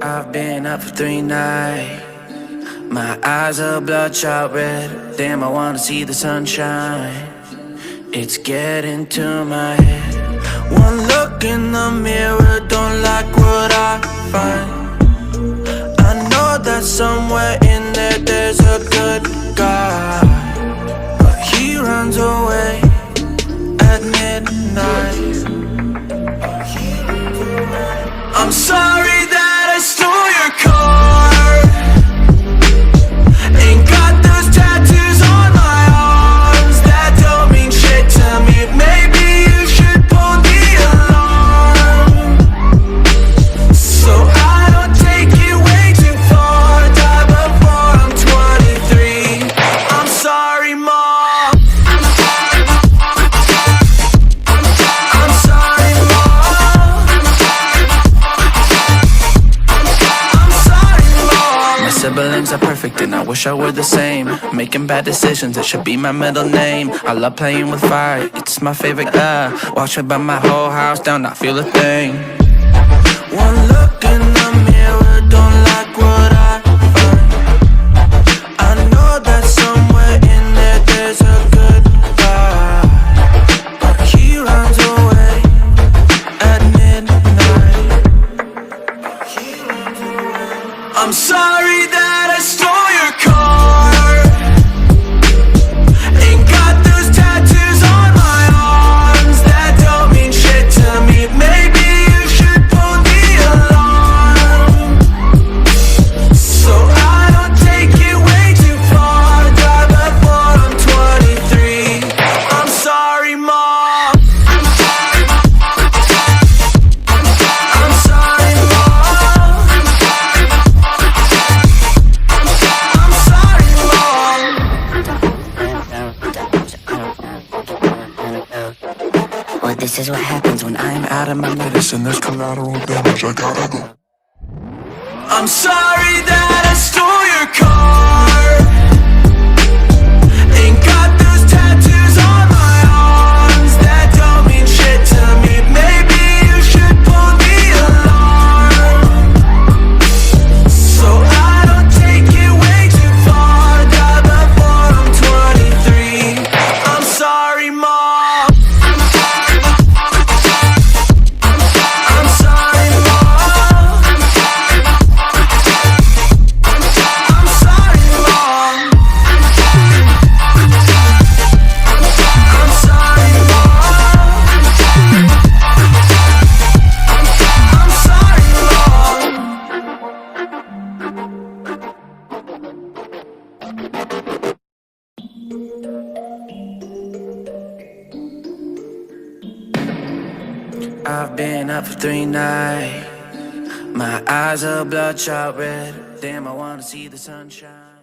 I've been up for 3 nights. My eyes are bloodshot red. Damn, I wanna see the sunshine. It's getting to my head. One look in the mirror, don't like what I find. I know that somewhere in there there's a good guy, but he runs away at midnight. I'm sorry that I stole your car. Ain't got those tattoos on my arms that don't mean shit to me. Maybe you should pull the alarm, so I don't take it way too far. Die before I'm 23. I'm sorry, Mom. I'm sorry, Mom. I'm sorry, Mom. My siblings are perfect and I wish I were the same. Making bad decisions, it should be my middle name. I love playing with fire, it's my favorite. Watch it burn my whole house down, not feel a thing. One look in the mirror, don't like what I find. I know that somewhere in there there's a good guy, but he runs away at midnight. I'm sorry that I stole your car. Ain't got those tattoos on my arms that don't mean shit to me. Maybe you should pull the alarm, so I don't take it way too far. Die before I'm 23. I'm sorry, Mom. I'm sorry, Mom. I'm sorry, Mom. Well, this is what happens when I'm out of my medicine. There's collateral damage, I gotta go. I'm sorry that I stole your car. Ain't got those tattoos on my arms that don't mean shit to me. Maybe you should pull the alarm, so I don't take it way too far. Die before I'm 23. I'm sorry, Mom. I'm sorry, Mom. I'm sorry, Mom. I'm sorry, Mom. I'm sorry, Mom. I've been up for 3 nights. My eyes are bloodshot red. Damn, I wanna see the sunshine.